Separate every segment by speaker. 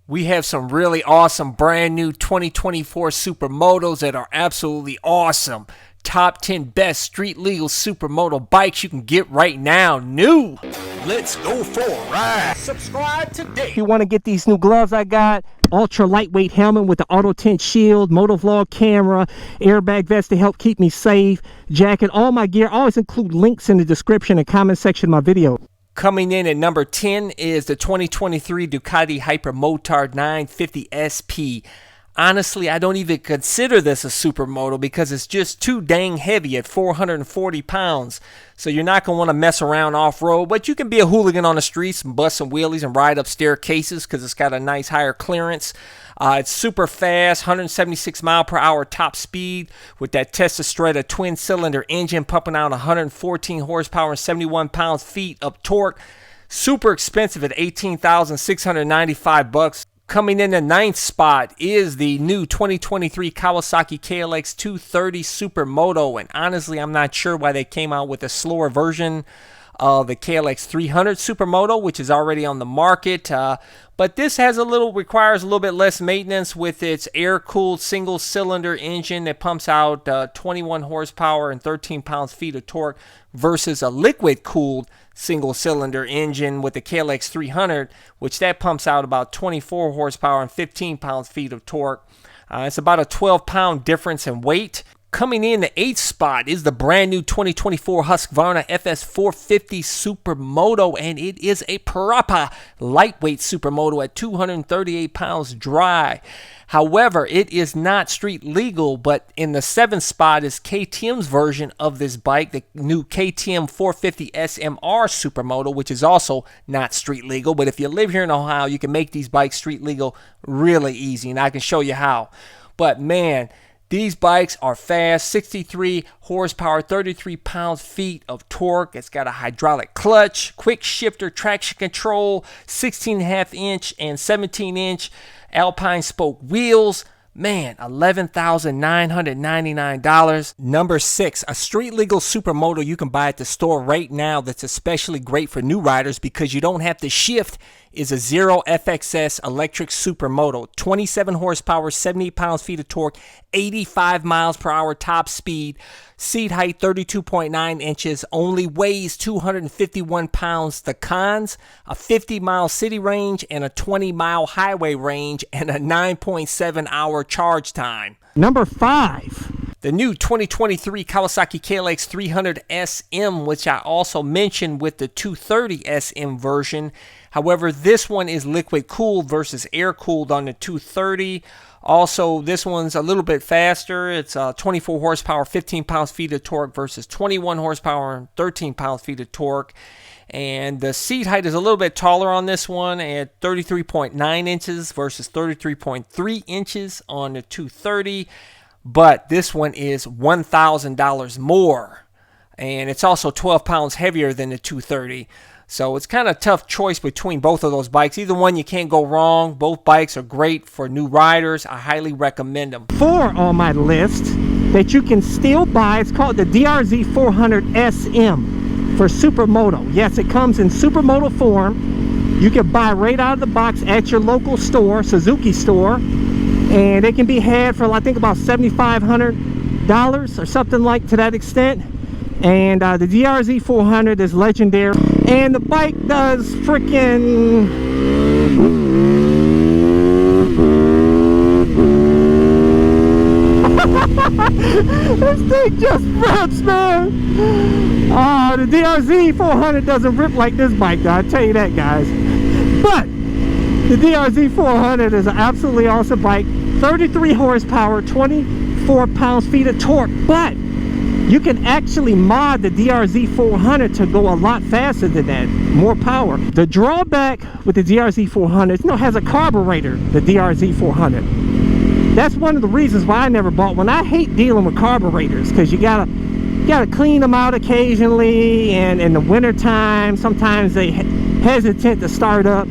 Speaker 1: We have some really awesome brand new 2024 Supermotos that are absolutely awesome. Top 10 best street legal Supermoto bikes you can get right now. New. Let's go for a ride. Subscribe today.
Speaker 2: If you want to get these new gloves I got, ultra lightweight helmet with the auto tint shield, motovlog camera, airbag vest to help keep me safe, jacket, all my gear. I always include links in the description and comment section of my video.
Speaker 1: Coming in at number 10 is the 2023 Ducati Hypermotard 950 SP. Honestly, I don't even consider this a supermoto because it's just too dang heavy at 440 pounds. So you're not going to want to mess around off-road, but you can be a hooligan on the streets and bust some wheelies and ride up staircases because it's got a nice higher clearance. It's super fast, 176 mile per hour top speed with that Testastretta twin-cylinder engine pumping out 114 horsepower and 71 pounds-feet of torque. Super expensive at $18,695. Coming in the 9th spot is the new 2023 Kawasaki KLX 230 Supermoto, and honestly, I'm not sure why they came out with a slower version of the KLX 300 Supermoto, which is already on the market. But this requires a little bit less maintenance with its air-cooled single-cylinder engine that pumps out 21 horsepower and 13 pounds-feet of torque versus a liquid-cooled single-cylinder engine with the KLX 300, which that pumps out about 24 horsepower and 15 pounds-feet of torque. It's about a 12-pound difference in weight. Coming in the 8th spot is the brand new 2024 Husqvarna FS450 Supermoto, and it is a proper lightweight supermoto at 238 pounds dry. However, it is not street legal, but in the 7th spot is KTM's version of this bike, the new KTM 450 SMR Supermoto, which is also not street legal. But if you live here in Ohio, you can make these bikes street legal really easy, and I can show you how. But man, these bikes are fast, 63 horsepower, 33 pounds-feet of torque. It's got a hydraulic clutch, quick shifter, traction control, 16.5-inch and 17-inch Alpine spoke wheels. Man, $11,999. Number 6, a street legal supermoto you can buy at the store right now that's especially great for new riders because you don't have to shift is a Zero FXS electric supermoto. 27 horsepower, 78 pounds-feet of torque, 85 miles per hour top speed, seat height 32.9 inches, only weighs 251 pounds. The cons, a 50-mile city range and a 20-mile highway range and a 9.7-hour charge time.
Speaker 2: Number 5.
Speaker 1: The new 2023 Kawasaki KLX 300 SM, which I also mentioned with the 230 SM version. However, this one is liquid cooled versus air cooled on the 230. Also, this one's a little bit faster. It's 24 horsepower, 15 pounds-feet of torque versus 21 horsepower and 13 pounds-feet of torque. And the seat height is a little bit taller on this one at 33.9 inches versus 33.3 inches on the 230. But this one is $1,000 more. And it's also 12 pounds heavier than the 230. So it's kind of a tough choice between both of those bikes. Either one, you can't go wrong. Both bikes are great for new riders. I highly recommend them.
Speaker 2: 4 on my list that you can still buy. It's called the DRZ 400 SM for Supermoto. Yes, it comes in Supermoto form. You can buy right out of the box at your local store, Suzuki store. And they can be had for, I think, about $7,500 or something like to that extent. And the DRZ 400 is legendary. And the bike does freaking... This thing just rips, man. The DRZ 400 doesn't rip like this bike, though. I'll tell you that, guys. But the DRZ 400 is an absolutely awesome bike. 33 horsepower, 24 pounds-feet of torque. But you can actually mod the DRZ 400 to go a lot faster than that, more power. The drawback with the DRZ 400, has a carburetor, the DRZ 400. That's one of the reasons why I never bought one. I hate dealing with carburetors because you gotta clean them out occasionally, and in the winter time, sometimes they hesitant to start up.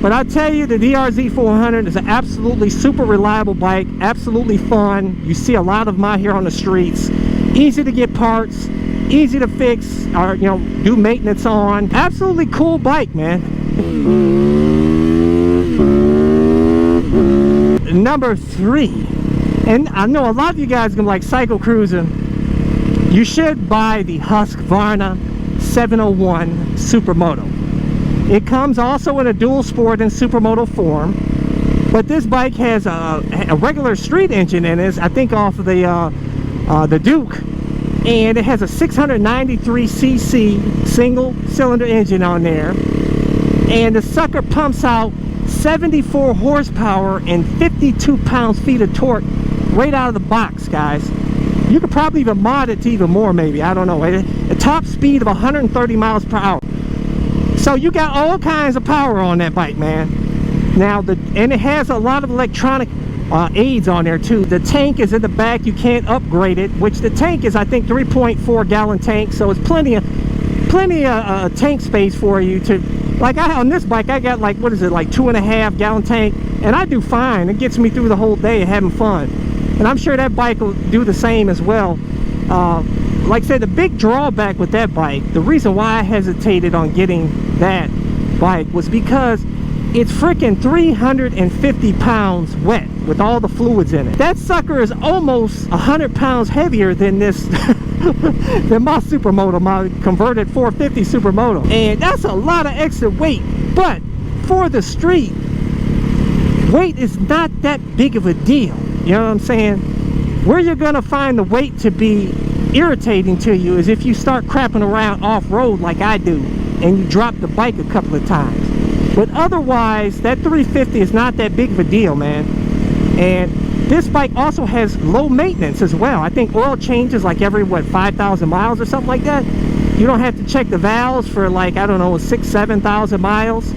Speaker 2: But I tell you, the DRZ 400 is an absolutely super reliable bike, absolutely fun. You see a lot of them out here on the streets. Easy to get parts, easy to fix, or do maintenance on. Absolutely cool bike, man. number 3, and I know a lot of you guys are gonna like cycle cruising. You should buy the Husqvarna 701 Supermoto. It comes also in a dual sport and Supermoto form, but this bike has a regular street engine in it, I think off of the Duke, and it has a 693cc single cylinder engine on there, and the sucker pumps out 74 horsepower and 52 pounds-feet of torque right out of the box, guys. You could probably even mod it to even more, maybe, I don't know. A top speed of 130 miles per hour. So you got all kinds of power on that bike, man. Now, and it has a lot of electronic aids on there too. The tank is in the back. You can't upgrade it, which the tank is, I think, 3.4 gallon tank, so it's plenty of tank space for you to, like on this bike I got like, what is it, like 2.5 gallon tank, and I do fine. It gets me through the whole day having fun, and I'm sure that bike will do the same as well. Like I said, the big drawback with that bike, the reason why I hesitated on getting that bike was because it's freaking 350 pounds wet with all the fluids in it. That sucker is almost 100 pounds heavier than this than my Supermoto, my converted 450 Supermoto, and that's a lot of extra weight. But for the street, weight is not that big of a deal. You know what I'm saying? Where you're gonna find the weight to be irritating to you is if you start crapping around off-road like I do and you drop the bike a couple of times. But otherwise, that 350 is not that big of a deal, man. And this bike also has low maintenance as well. I think oil changes like every, what, 5,000 miles or something like that. You don't have to check the valves for like, I don't know, 6,000-7,000 miles.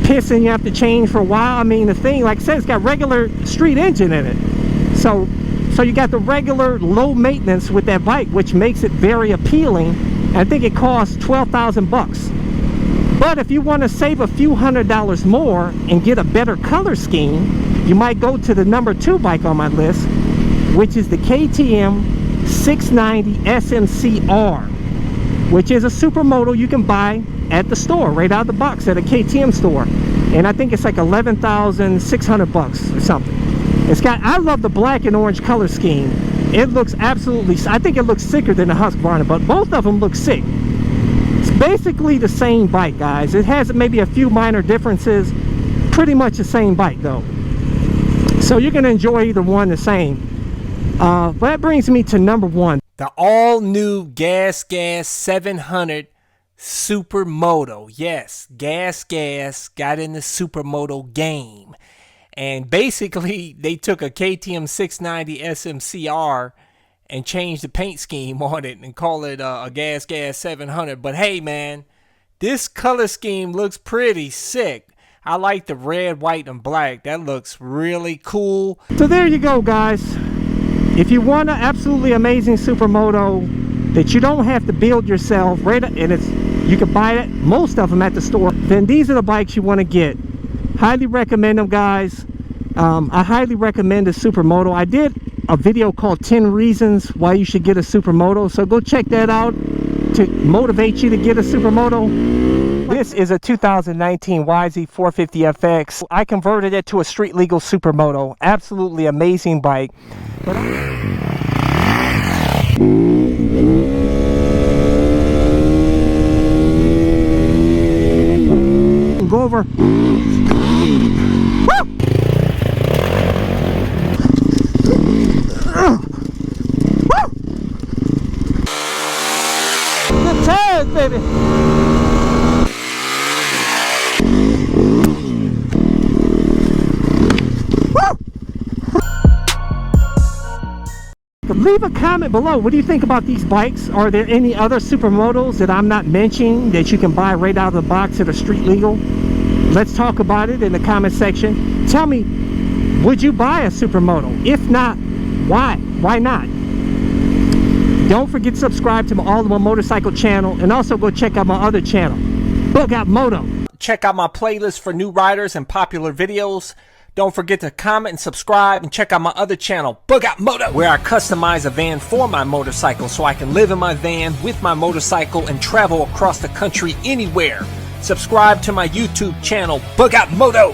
Speaker 2: Piston you have to change for a while. I mean, the thing, like I said, it's got regular street engine in it. So you got the regular low maintenance with that bike, which makes it very appealing. I think it costs 12,000 bucks. But if you want to save a few $100s more and get a better color scheme, you might go to the number 2 bike on my list, which is the KTM 690 SMCR, which is a Supermoto you can buy at the store, right out of the box at a KTM store. And I think it's like 11,600 bucks or something. It's got, I love the black and orange color scheme. It looks absolutely, I think it looks sicker than the Husqvarna, but both of them look sick. It's basically the same bike, guys. It has maybe a few minor differences. Pretty much the same bike, though. So you're going to enjoy either one the same. But that brings me to number 1.
Speaker 1: The all-new Gas 700 Supermoto. Yes, Gas got in the Supermoto game. And basically, they took a KTM 690 SMCR and changed the paint scheme on it and call it a Gas 700. But hey, man, this color scheme looks pretty sick. I like the red, white, and black. That looks really cool.
Speaker 2: So there you go, guys. If you want an absolutely amazing Supermoto that you don't have to build yourself, right, and you can buy it, most of them at the store, then these are the bikes you want to get. Highly recommend them, guys. I highly recommend the Supermoto. I did a video called 10 reasons why you should get a Supermoto, so go check that out to motivate you to get a Supermoto. This is a 2019 YZ450FX. I converted it to a street legal Supermoto. Absolutely amazing bike. But go over. Woo! Good tires, baby. Leave a comment below. What do you think about these bikes? Are there any other Supermotos that I'm not mentioning that you can buy right out of the box that are street legal? Let's talk about it in the comment section. Tell me, would you buy a Supermoto? If not, why? Why not? Don't forget to subscribe to my All in One Motorcycle channel, and also go check out my other channel, Bug Out Moto.
Speaker 1: Check out my playlist for new riders and popular videos. Don't forget to comment and subscribe, and check out my other channel, Bug Out Moto, where I customize a van for my motorcycle so I can live in my van with my motorcycle and travel across the country anywhere. Subscribe to my YouTube channel, Bug Out Moto.